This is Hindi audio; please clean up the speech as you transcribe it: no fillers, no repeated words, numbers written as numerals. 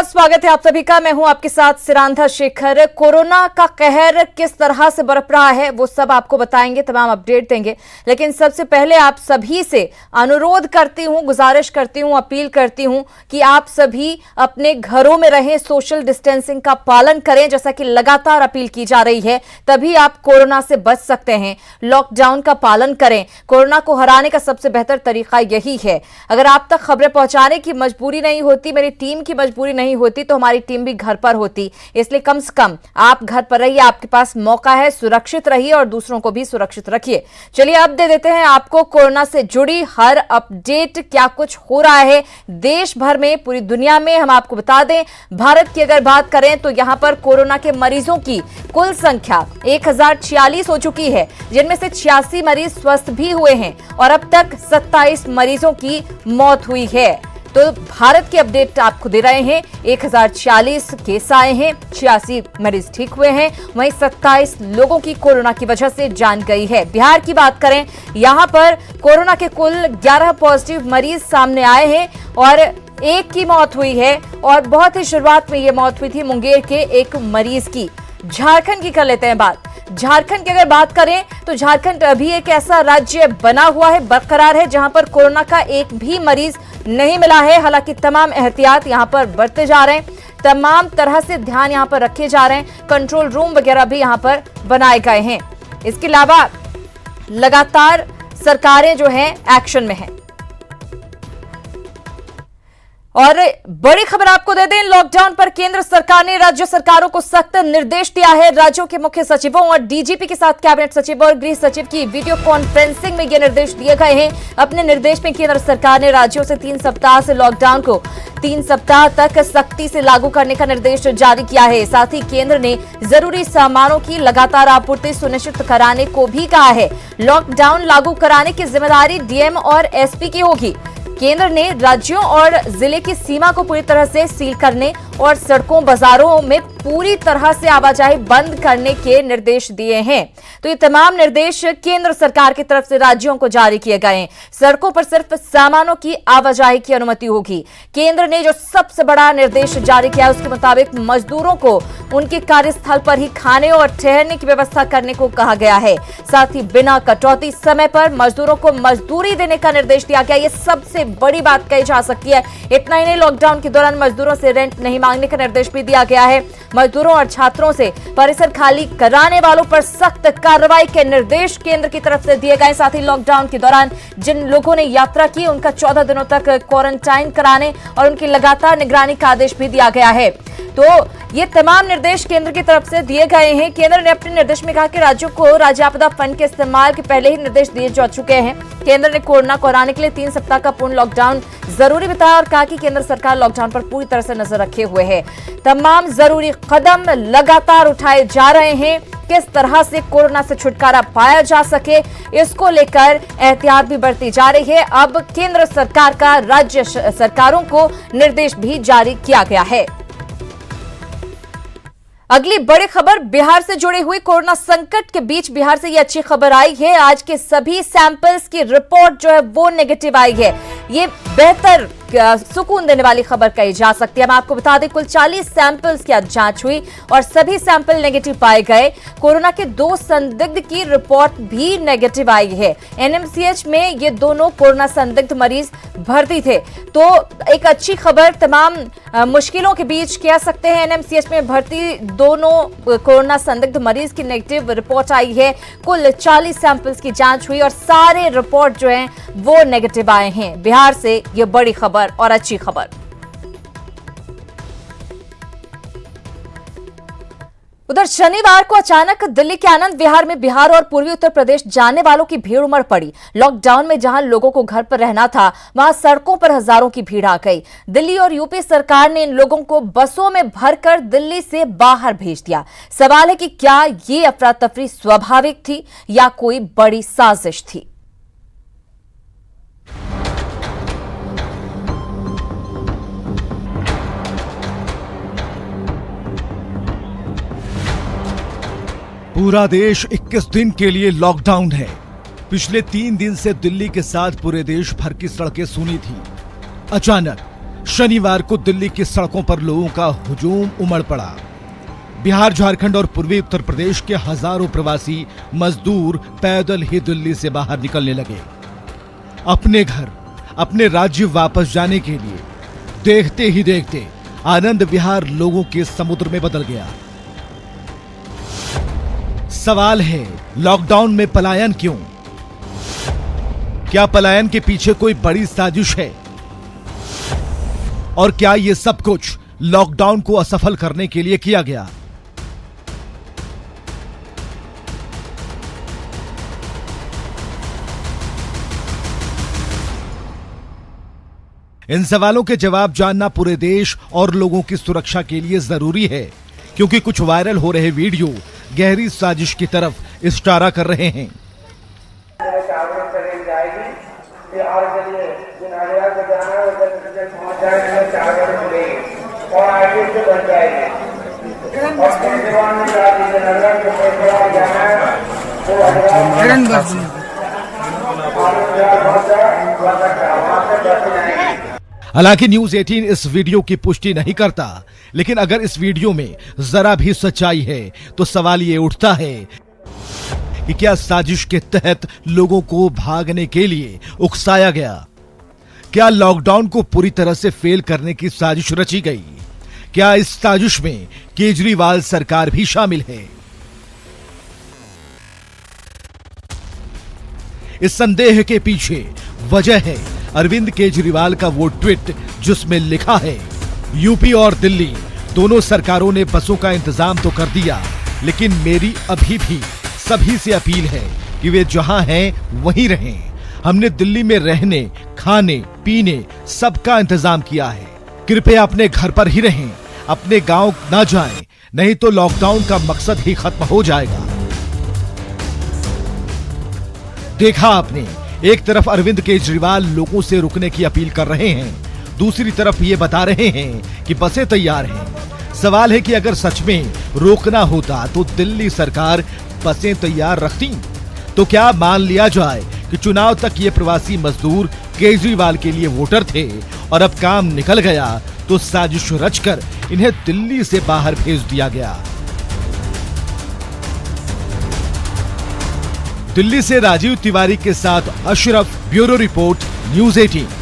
बहुत स्वागत है आप सभी का। मैं हूं आपके साथ सिरांधा शेखर। कोरोना का कहर किस तरह से बरप रहा है वो सब आपको बताएंगे, तमाम अपडेट देंगे। लेकिन सबसे पहले आप सभी से अनुरोध करती हूं, गुजारिश करती हूं, अपील करती हूं कि आप सभी अपने घरों में रहें, सोशल डिस्टेंसिंग का पालन करें, जैसा कि लगातार अपील की जा रही है। तभी आप कोरोना से बच सकते हैं। लॉकडाउन का पालन करें। कोरोना को हराने का सबसे बेहतर तरीका यही है। अगर आप तक खबरें पहुंचाने की मजबूरी नहीं होती, मेरी टीम की मजबूरी नहीं होती, तो हमारी टीम भी घर पर होती। इसलिए कम से कम आप घर पर रहिए, आपके पास मौका है, सुरक्षित रहिए और दूसरों को भी सुरक्षित रखिए। चलिए अब दे देते हैं आपको कोरोना से जुड़ी हर अपडेट, क्या कुछ हो रहा है देश भर में, पूरी दुनिया में। हम आपको बता दें, भारत की अगर बात करें तो यहां पर कोरोना के मरीजों की कुल संख्या 1046 हो चुकी है, जिनमें से 86 मरीज स्वस्थ भी हुए हैं और अब तक 27 मरीजों की मौत हुई है। तो भारत की अपडेट आपको दे रहे हैं। 1046 केस आए हैं, 86 मरीज ठीक हुए हैं, वहीं 27 लोगों की कोरोना की वजह से जान गई है। बिहार की बात करें, यहां पर कोरोना के कुल 11 पॉजिटिव मरीज सामने आए हैं और एक की मौत हुई है और बहुत ही शुरुआत में यह मौत हुई थी मुंगेर के एक मरीज की। झारखंड की कर लेते हैं बात। झारखंड की अगर बात करें तो झारखंड अभी एक ऐसा राज्य बना हुआ है, बरकरार है, जहां पर कोरोना का एक भी मरीज नहीं मिला है। हालांकि तमाम एहतियात यहां पर बरते जा रहे हैं, तमाम तरह से ध्यान यहां पर रखे जा रहे हैं, कंट्रोल रूम वगैरह भी यहां पर बनाए गए हैं। इसके अलावा लगातार सरकारें जो हैं एक्शन में हैं। और बड़ी खबर आपको दे दें, लॉकडाउन पर केंद्र सरकार ने राज्य सरकारों को सख्त निर्देश दिया है। राज्यों के मुख्य सचिवों और डीजीपी के साथ कैबिनेट सचिव और गृह सचिव की वीडियो कॉन्फ्रेंसिंग में ये निर्देश दिए गए हैं। अपने निर्देश में केंद्र सरकार ने राज्यों से 3 सप्ताह से लॉकडाउन को 3 सप्ताह तक सख्ती से लागू करने का निर्देश जारी किया है। साथ ही केंद्र ने जरूरी सामानों की लगातार आपूर्ति सुनिश्चित कराने को भी कहा है। लॉकडाउन लागू कराने की जिम्मेदारी डीएम और एसपी की होगी। केंद्र ने राज्यों और जिले की सीमा को पूरी तरह से सील करने और सड़कों बाजारों में पूरी तरह से आवाजाही बंद करने के निर्देश दिए हैं। तो ये तमाम निर्देश केंद्र सरकार की तरफ से राज्यों को जारी किए गए हैं। सड़कों पर सिर्फ सामानों की आवाजाही की अनुमति होगी। केंद्र ने जो सबसे बड़ा निर्देश जारी किया है उसके मुताबिक मजदूरों को उनके कार्यस्थल पर ही खाने और ठहरने की व्यवस्था करने को कहा गया है। साथ ही बिना कटौती समय पर मजदूरों को मजदूरी देने का निर्देश दिया गया। ये सबसे बड़ी बात कही जा सकती है। इतना ही नहीं, लॉकडाउन के दौरान मजदूरों से रेंट नहीं मांगने का निर्देश भी दिया गया है। मजदूरों और छात्रों से परिसर खाली कराने वालों पर सख्त कार्रवाई के निर्देश केंद्र की तरफ से दिए गए। साथ ही लॉकडाउन के दौरान जिन लोगों ने यात्रा की उनका 14 दिनों तक क्वारंटाइन कराने और उनकी लगातार निगरानी का आदेश भी दिया गया है। तो ये तमाम निर्देश केंद्र की तरफ से दिए गए हैं। केंद्र ने अपने निर्देश में कहा कि राज्यों को राज्य आपदा फंड के इस्तेमाल के पहले ही निर्देश दिए जा चुके हैं। केंद्र ने कोरोना को हराने के लिए 3 सप्ताह का पूर्ण लॉकडाउन जरूरी बताया और कहा कि केंद्र सरकार लॉकडाउन पर पूरी तरह से नजर रखे हुए है। तमाम जरूरी कदम लगातार उठाए जा रहे हैं। किस तरह से कोरोना से छुटकारा पाया जा सके, इसको लेकर एहतियात भी बढ़ती जा रही है। अब केंद्र सरकार का राज्य सरकारों को निर्देश भी जारी किया गया है। अगली बड़ी खबर बिहार से जुड़ी हुई। कोरोना संकट के बीच बिहार से ये अच्छी खबर आई है। आज के सभी सैंपल्स की रिपोर्ट जो है वो नेगेटिव आई है। ये बेहतर सुकून देने वाली खबर कही जा सकती है। मैं आपको बता दें, कुल 40 सैंपल्स की आज जांच हुई और सभी सैंपल नेगेटिव पाए गए। कोरोना के 2 संदिग्ध की रिपोर्ट भी नेगेटिव आई है। एनएमसीएच में ये दोनों कोरोना संदिग्ध मरीज भर्ती थे। तो एक अच्छी खबर, तमाम मुश्किलों के बीच कह सकते हैं, एनएमसीएच में भर्ती दोनों कोरोना संदिग्ध मरीज की नेगेटिव रिपोर्ट आई है। कुल 40 सैंपल्स की जांच हुई और सारे रिपोर्ट जो हैं वो नेगेटिव आए हैं। बिहार से ये बड़ी खबर और अच्छी खबर। उधर शनिवार को अचानक दिल्ली के आनंद विहार में बिहार और पूर्वी उत्तर प्रदेश जाने वालों की भीड़ उमड़ पड़ी। लॉकडाउन में जहां लोगों को घर पर रहना था, वहां सड़कों पर हजारों की भीड़ आ गई। दिल्ली और यूपी सरकार ने इन लोगों को बसों में भरकर दिल्ली से बाहर भेज दिया। सवाल है कि क्या ये अफरा तफरी स्वाभाविक थी या कोई बड़ी साजिश थी? पूरा देश 21 दिन के लिए लॉकडाउन है। पिछले 3 दिन से दिल्ली के साथ पूरे देश भर की सड़कें सूनी थी। अचानक शनिवार को दिल्ली की सड़कों पर लोगों का हुजूम उमड़ पड़ा। बिहार, झारखंड और पूर्वी उत्तर प्रदेश के हजारों प्रवासी मजदूर पैदल ही दिल्ली से बाहर निकलने लगे, अपने घर, अपने राज्य वापस जाने के लिए। देखते ही देखते आनंद विहार लोगों के समुद्र में बदल गया। सवाल है, लॉकडाउन में पलायन क्यों? क्या पलायन के पीछे कोई बड़ी साजिश है? और क्या यह सब कुछ लॉकडाउन को असफल करने के लिए किया गया? इन सवालों के जवाब जानना पूरे देश और लोगों की सुरक्षा के लिए जरूरी है, क्योंकि कुछ वायरल हो रहे वीडियो गहरी साजिश की तरफ इशारा कर रहे हैं। हालांकि न्यूज 18 इस वीडियो की पुष्टि नहीं करता, लेकिन अगर इस वीडियो में जरा भी सच्चाई है तो सवाल ये उठता है कि क्या साजिश के तहत लोगों को भागने के लिए उकसाया गया? क्या लॉकडाउन को पूरी तरह से फेल करने की साजिश रची गई? क्या इस साजिश में केजरीवाल सरकार भी शामिल है? इस संदेह के पीछे वजह है अरविंद केजरीवाल का वो ट्वीट जिसमें लिखा है, यूपी और दिल्ली दोनों सरकारों ने बसों का इंतजाम तो कर दिया, लेकिन मेरी अभी भी सभी से अपील है कि वे जहां हैं वहीं रहें। हमने दिल्ली में रहने, खाने, पीने सबका इंतजाम किया है। कृपया अपने घर पर ही रहें, अपने गांव ना जाएं, नहीं तो लॉकडाउन का मकसद ही खत्म हो जाएगा। देखा आपने, एक तरफ अरविंद केजरीवाल लोगों से रुकने की अपील कर रहे हैं, दूसरी तरफ ये बता रहे हैं कि बसें तैयार हैं। सवाल है कि अगर सच में रोकना होता तो दिल्ली सरकार बसें तैयार रखती? तो क्या मान लिया जाए कि चुनाव तक ये प्रवासी मजदूर केजरीवाल के लिए वोटर थे और अब काम निकल गया तो साजिश रचकर इन्हें दिल्ली से बाहर भेज दिया गया? दिल्ली से राजीव तिवारी के साथ अशरफ, ब्यूरो रिपोर्ट, न्यूज 18।